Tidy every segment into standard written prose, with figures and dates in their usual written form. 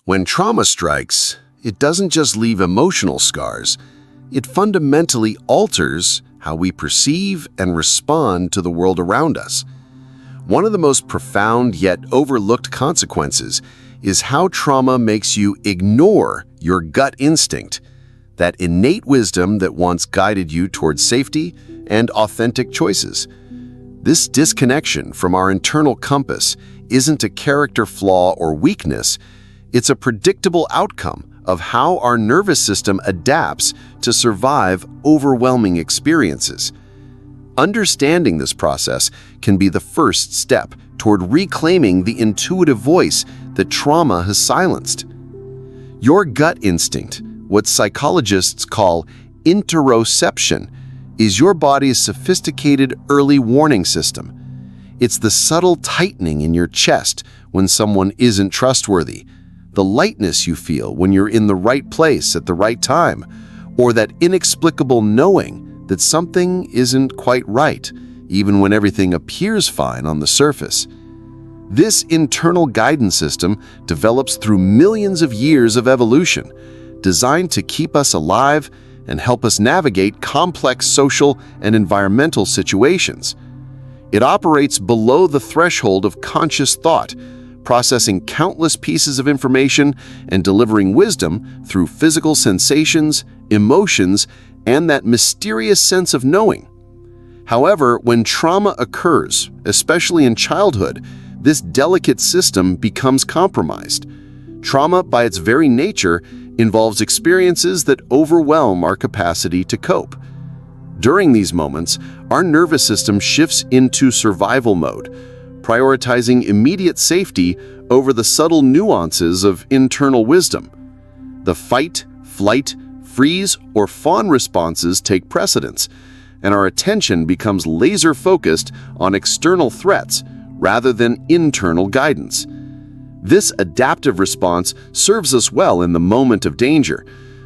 When trauma strikes, it doesn't just leave emotional scars, it fundamentally alters how we perceive and respond to the world around us. One of the most profound yet overlooked consequences is how trauma makes you ignore your gut instinct, that innate wisdom that once guided you towards safety and authentic choices. This disconnection from our internal compass isn't a character flaw or weakness, it's a predictable outcome of how our nervous system adapts to survive overwhelming experiences. Understanding this process can be the first step toward reclaiming the intuitive voice that trauma has silenced. Your gut instinct, what psychologists call interoception, is your body's sophisticated early warning system. It's the subtle tightening in your chest when someone isn't trustworthy, the lightness you feel when you're in the right place at the right time, or that inexplicable knowing that something isn't quite right, even when everything appears fine on the surface. This internal guidance system develops through millions of years of evolution, designed to keep us alive and help us navigate complex social and environmental situations. It operates below the threshold of conscious thought, processing countless pieces of information and delivering wisdom through physical sensations, emotions, and that mysterious sense of knowing. However, when trauma occurs, especially in childhood, this delicate system becomes compromised. Trauma, by its very nature, involves experiences that overwhelm our capacity to cope. During these moments, our nervous system shifts into survival mode, prioritizing immediate safety over the subtle nuances of internal wisdom. The fight, flight, freeze, or fawn responses take precedence, and our attention becomes laser-focused on external threats rather than internal guidance. This adaptive response serves us well in the moment of danger,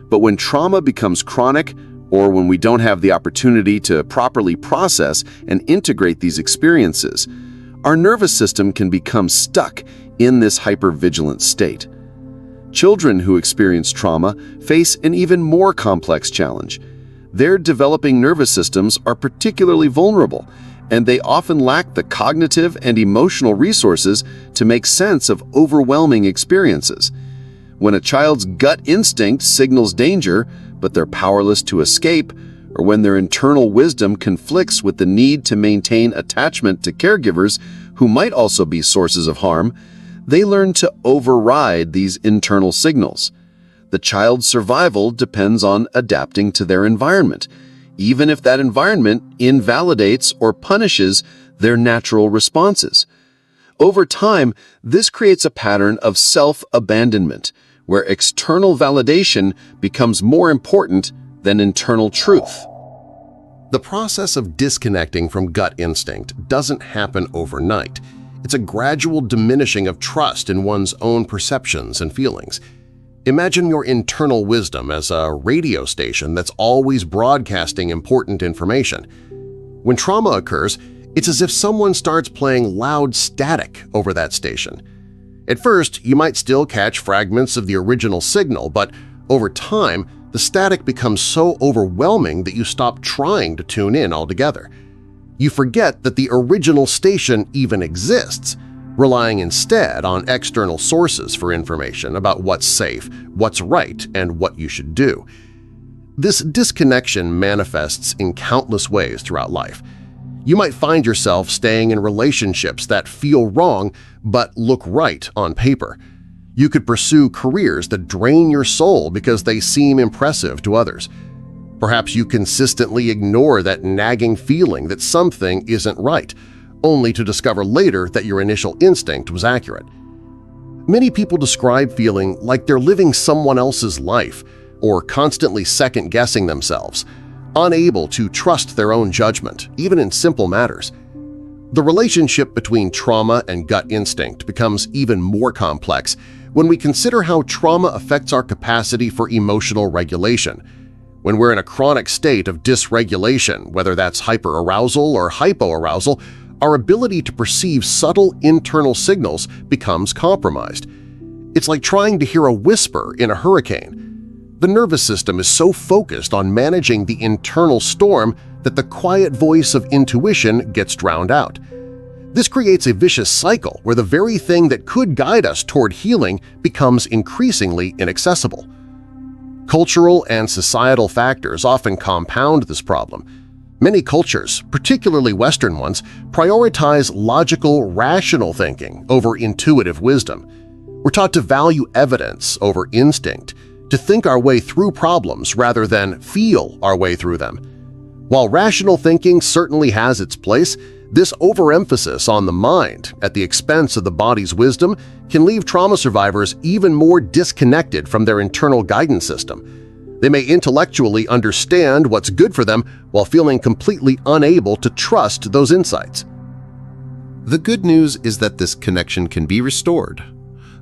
but when trauma becomes chronic, or when we don't have the opportunity to properly process and integrate these experiences, our nervous system can become stuck in this hypervigilant state. Children who experience trauma face an even more complex challenge. Their developing nervous systems are particularly vulnerable, and they often lack the cognitive and emotional resources to make sense of overwhelming experiences. When a child's gut instinct signals danger, but they're powerless to escape, or when their internal wisdom conflicts with the need to maintain attachment to caregivers who might also be sources of harm, they learn to override these internal signals. The child's survival depends on adapting to their environment, even if that environment invalidates or punishes their natural responses. Over time, this creates a pattern of self-abandonment, where external validation becomes more important than internal truth. The process of disconnecting from gut instinct doesn't happen overnight. It's a gradual diminishing of trust in one's own perceptions and feelings. Imagine your internal wisdom as a radio station that's always broadcasting important information. When trauma occurs, it's as if someone starts playing loud static over that station. At first, you might still catch fragments of the original signal, but over time, the static becomes so overwhelming that you stop trying to tune in altogether. You forget that the original station even exists, relying instead on external sources for information about what's safe, what's right, and what you should do. This disconnection manifests in countless ways throughout life. You might find yourself staying in relationships that feel wrong but look right on paper. You could pursue careers that drain your soul because they seem impressive to others. Perhaps you consistently ignore that nagging feeling that something isn't right, only to discover later that your initial instinct was accurate. Many people describe feeling like they're living someone else's life or constantly second-guessing themselves, unable to trust their own judgment, even in simple matters. The relationship between trauma and gut instinct becomes even more complex when we consider how trauma affects our capacity for emotional regulation. When we're in a chronic state of dysregulation, whether that's hyperarousal or hypoarousal, our ability to perceive subtle internal signals becomes compromised. It's like trying to hear a whisper in a hurricane. The nervous system is so focused on managing the internal storm that the quiet voice of intuition gets drowned out. This creates a vicious cycle where the very thing that could guide us toward healing becomes increasingly inaccessible. Cultural and societal factors often compound this problem. Many cultures, particularly Western ones, prioritize logical, rational thinking over intuitive wisdom. We're taught to value evidence over instinct, to think our way through problems rather than feel our way through them. While rational thinking certainly has its place, this overemphasis on the mind at the expense of the body's wisdom can leave trauma survivors even more disconnected from their internal guidance system. They may intellectually understand what's good for them while feeling completely unable to trust those insights. The good news is that this connection can be restored.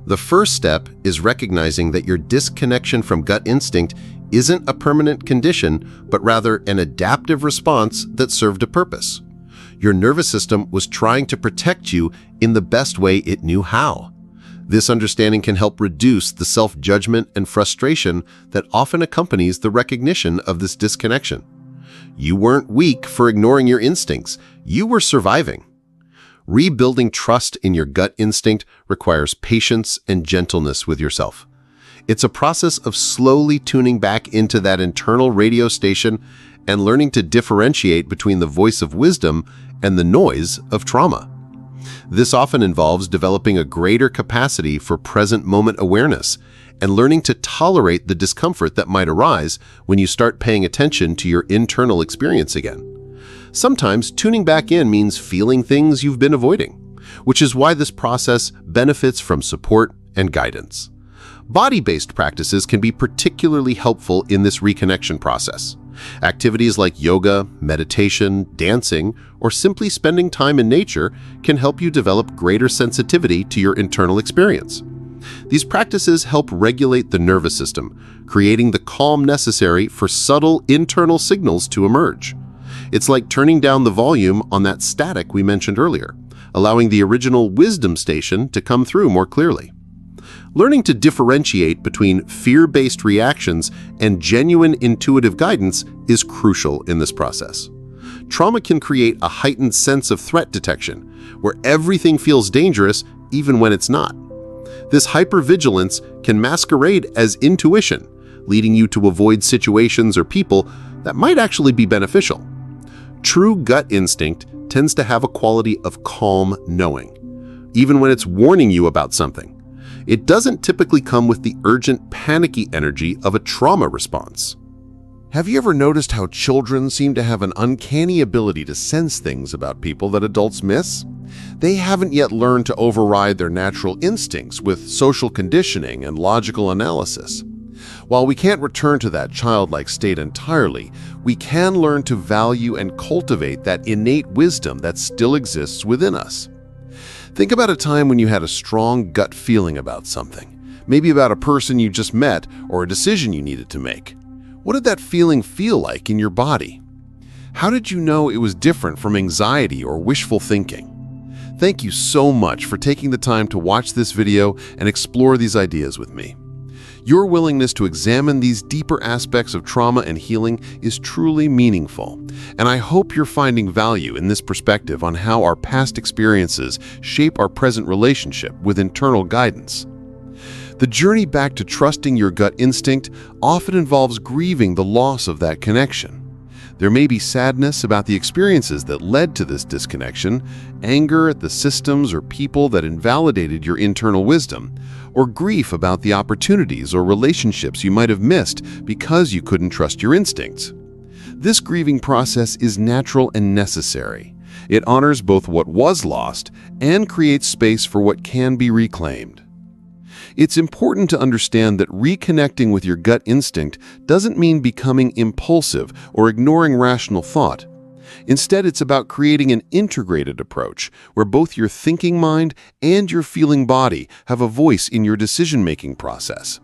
The first step is recognizing that your disconnection from gut instinct isn't a permanent condition, but rather an adaptive response that served a purpose. Your nervous system was trying to protect you in the best way it knew how. This understanding can help reduce the self-judgment and frustration that often accompanies the recognition of this disconnection. You weren't weak for ignoring your instincts. You were surviving. Rebuilding trust in your gut instinct requires patience and gentleness with yourself. It's a process of slowly tuning back into that internal radio station and learning to differentiate between the voice of wisdom and the noise of trauma. This often involves developing a greater capacity for present moment awareness and learning to tolerate the discomfort that might arise when you start paying attention to your internal experience again. Sometimes tuning back in means feeling things you've been avoiding, which is why this process benefits from support and guidance. Body-based practices can be particularly helpful in this reconnection process. Activities like yoga, meditation, dancing, or simply spending time in nature can help you develop greater sensitivity to your internal experience. These practices help regulate the nervous system, creating the calm necessary for subtle internal signals to emerge. It's like turning down the volume on that static we mentioned earlier, allowing the original wisdom station to come through more clearly. Learning to differentiate between fear-based reactions and genuine intuitive guidance is crucial in this process. Trauma can create a heightened sense of threat detection, where everything feels dangerous even when it's not. This hypervigilance can masquerade as intuition, leading you to avoid situations or people that might actually be beneficial. True gut instinct tends to have a quality of calm knowing, even when it's warning you about something. It doesn't typically come with the urgent, panicky energy of a trauma response. Have you ever noticed how children seem to have an uncanny ability to sense things about people that adults miss? They haven't yet learned to override their natural instincts with social conditioning and logical analysis. While we can't return to that childlike state entirely, we can learn to value and cultivate that innate wisdom that still exists within us. Think about a time when you had a strong gut feeling about something, maybe about a person you just met or a decision you needed to make. What did that feeling feel like in your body? How did you know it was different from anxiety or wishful thinking? Thank you so much for taking the time to watch this video and explore these ideas with me. Your willingness to examine these deeper aspects of trauma and healing is truly meaningful, and I hope you're finding value in this perspective on how our past experiences shape our present relationship with internal guidance. The journey back to trusting your gut instinct often involves grieving the loss of that connection. There may be sadness about the experiences that led to this disconnection, anger at the systems or people that invalidated your internal wisdom, or grief about the opportunities or relationships you might have missed because you couldn't trust your instincts. This grieving process is natural and necessary. It honors both what was lost and creates space for what can be reclaimed. It's important to understand that reconnecting with your gut instinct doesn't mean becoming impulsive or ignoring rational thought. Instead, it's about creating an integrated approach where both your thinking mind and your feeling body have a voice in your decision-making process.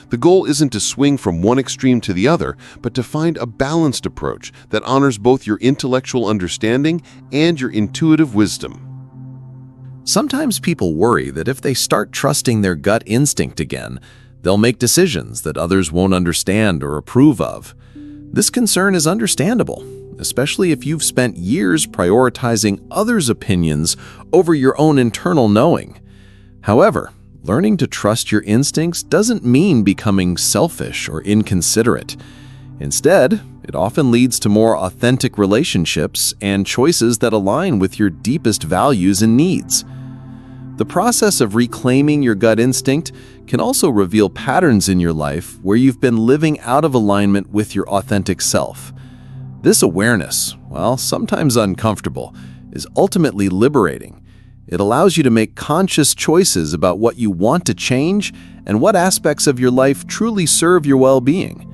The goal isn't to swing from one extreme to the other, but to find a balanced approach that honors both your intellectual understanding and your intuitive wisdom. Sometimes people worry that if they start trusting their gut instinct again, they'll make decisions that others won't understand or approve of. This concern is understandable, especially if you've spent years prioritizing others' opinions over your own internal knowing. However, learning to trust your instincts doesn't mean becoming selfish or inconsiderate. Instead, it often leads to more authentic relationships and choices that align with your deepest values and needs. The process of reclaiming your gut instinct can also reveal patterns in your life where you've been living out of alignment with your authentic self. This awareness, while sometimes uncomfortable, is ultimately liberating. It allows you to make conscious choices about what you want to change and what aspects of your life truly serve your well-being.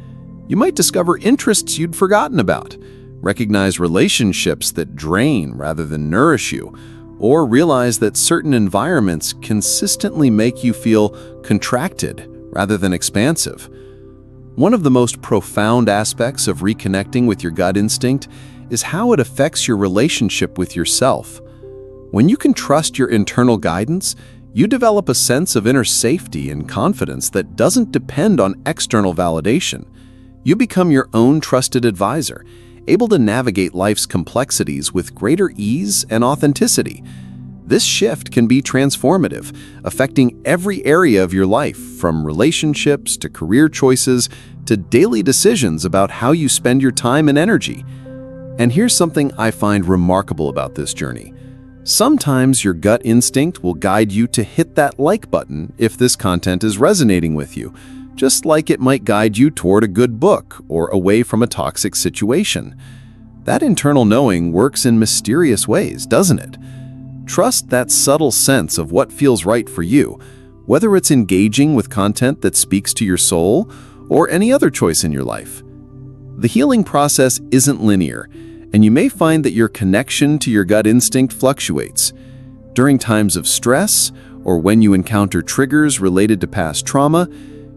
You might discover interests you'd forgotten about, recognize relationships that drain rather than nourish you, or realize that certain environments consistently make you feel contracted rather than expansive. One of the most profound aspects of reconnecting with your gut instinct is how it affects your relationship with yourself. When you can trust your internal guidance, you develop a sense of inner safety and confidence that doesn't depend on external validation. You become your own trusted advisor, able to navigate life's complexities with greater ease and authenticity. This shift can be transformative, affecting every area of your life, from relationships to career choices to daily decisions about how you spend your time and energy. And here's something I find remarkable about this journey. Sometimes your gut instinct will guide you to hit that like button if this content is resonating with you, just like it might guide you toward a good book or away from a toxic situation. That internal knowing works in mysterious ways, doesn't it? Trust that subtle sense of what feels right for you, whether it's engaging with content that speaks to your soul or any other choice in your life. The healing process isn't linear, and you may find that your connection to your gut instinct fluctuates. During times of stress or when you encounter triggers related to past trauma,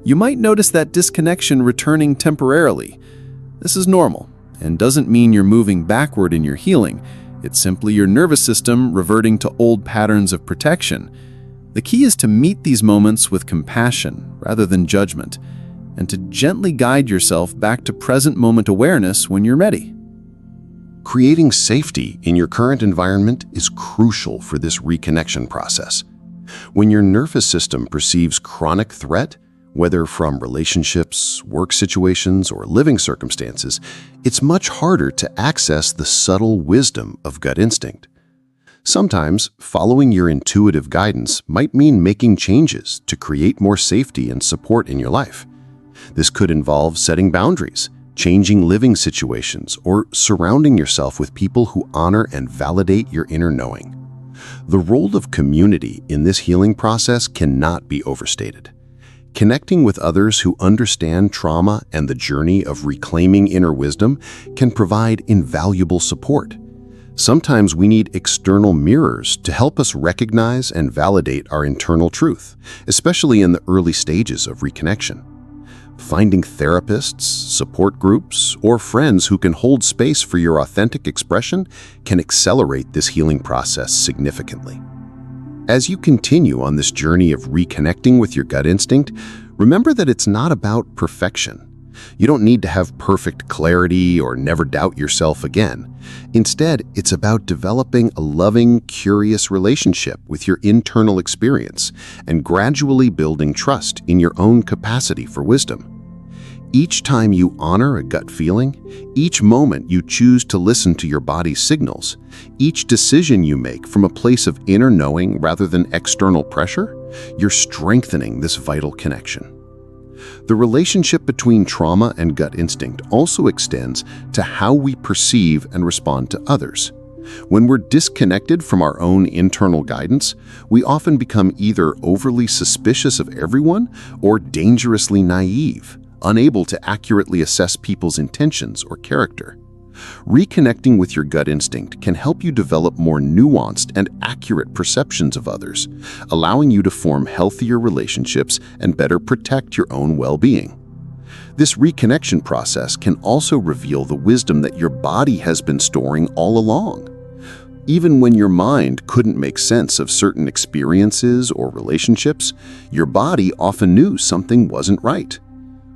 you might notice that disconnection returning temporarily. This is normal and doesn't mean you're moving backward in your healing. It's simply your nervous system reverting to old patterns of protection. The key is to meet these moments with compassion rather than judgment, and to gently guide yourself back to present moment awareness when you're ready. Creating safety in your current environment is crucial for this reconnection process. When your nervous system perceives chronic threat, whether from relationships, work situations, or living circumstances, it's much harder to access the subtle wisdom of gut instinct. Sometimes, following your intuitive guidance might mean making changes to create more safety and support in your life. This could involve setting boundaries, changing living situations, or surrounding yourself with people who honor and validate your inner knowing. The role of community in this healing process cannot be overstated. Connecting with others who understand trauma and the journey of reclaiming inner wisdom can provide invaluable support. Sometimes we need external mirrors to help us recognize and validate our internal truth, especially in the early stages of reconnection. Finding therapists, support groups, or friends who can hold space for your authentic expression can accelerate this healing process significantly. As you continue on this journey of reconnecting with your gut instinct, remember that it's not about perfection. You don't need to have perfect clarity or never doubt yourself again. Instead, it's about developing a loving, curious relationship with your internal experience and gradually building trust in your own capacity for wisdom. Each time you honor a gut feeling, each moment you choose to listen to your body's signals, each decision you make from a place of inner knowing rather than external pressure, you're strengthening this vital connection. The relationship between trauma and gut instinct also extends to how we perceive and respond to others. When we're disconnected from our own internal guidance, we often become either overly suspicious of everyone or dangerously naive, unable to accurately assess people's intentions or character. Reconnecting with your gut instinct can help you develop more nuanced and accurate perceptions of others, allowing you to form healthier relationships and better protect your own well-being. This reconnection process can also reveal the wisdom that your body has been storing all along. Even when your mind couldn't make sense of certain experiences or relationships, your body often knew something wasn't right.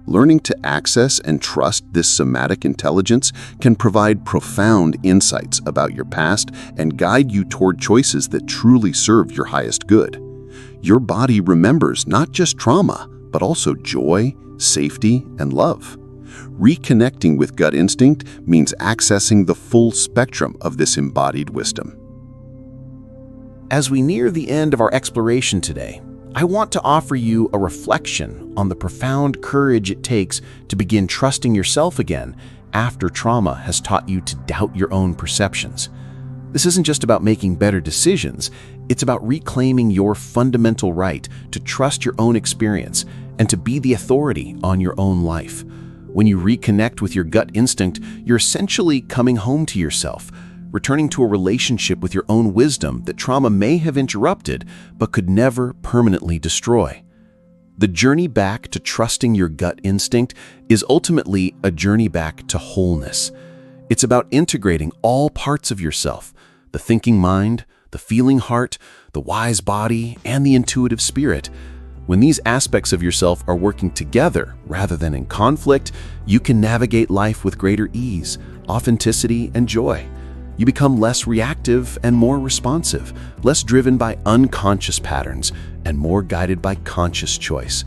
Learning to access and trust this somatic intelligence can provide profound insights about your past and guide you toward choices that truly serve your highest good. Your body remembers not just trauma, but also joy, safety, and love. Reconnecting with gut instinct means accessing the full spectrum of this embodied wisdom. As we near the end of our exploration today, I want to offer you a reflection on the profound courage it takes to begin trusting yourself again after trauma has taught you to doubt your own perceptions. This isn't just about making better decisions, it's about reclaiming your fundamental right to trust your own experience and to be the authority on your own life. When you reconnect with your gut instinct, you're essentially coming home to yourself, returning to a relationship with your own wisdom that trauma may have interrupted but could never permanently destroy. The journey back to trusting your gut instinct is ultimately a journey back to wholeness. It's about integrating all parts of yourself, the thinking mind, the feeling heart, the wise body, and the intuitive spirit. When these aspects of yourself are working together rather than in conflict, you can navigate life with greater ease, authenticity, and joy. You become less reactive and more responsive, less driven by unconscious patterns, and more guided by conscious choice.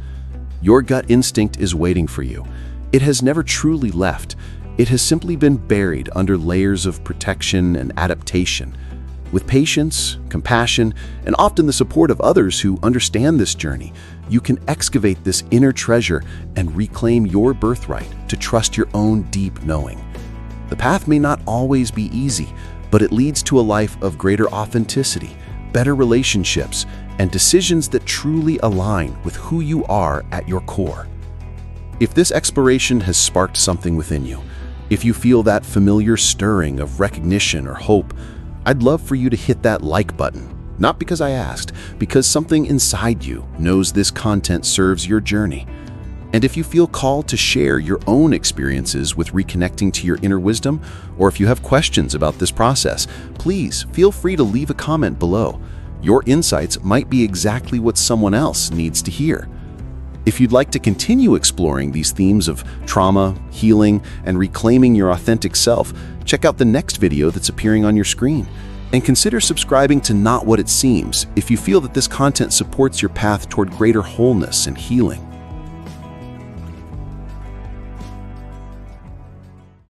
Your gut instinct is waiting for you. It has never truly left. It has simply been buried under layers of protection and adaptation. With patience, compassion, and often the support of others who understand this journey, you can excavate this inner treasure and reclaim your birthright to trust your own deep knowing. The path may not always be easy, but it leads to a life of greater authenticity, better relationships, and decisions that truly align with who you are at your core. If this exploration has sparked something within you, if you feel that familiar stirring of recognition or hope, I'd love for you to hit that like button. Not because I asked, because something inside you knows this content serves your journey. And if you feel called to share your own experiences with reconnecting to your inner wisdom, or if you have questions about this process, please feel free to leave a comment below. Your insights might be exactly what someone else needs to hear. If you'd like to continue exploring these themes of trauma, healing, and reclaiming your authentic self, check out the next video that's appearing on your screen. And consider subscribing to Not What It Seems if you feel that this content supports your path toward greater wholeness and healing.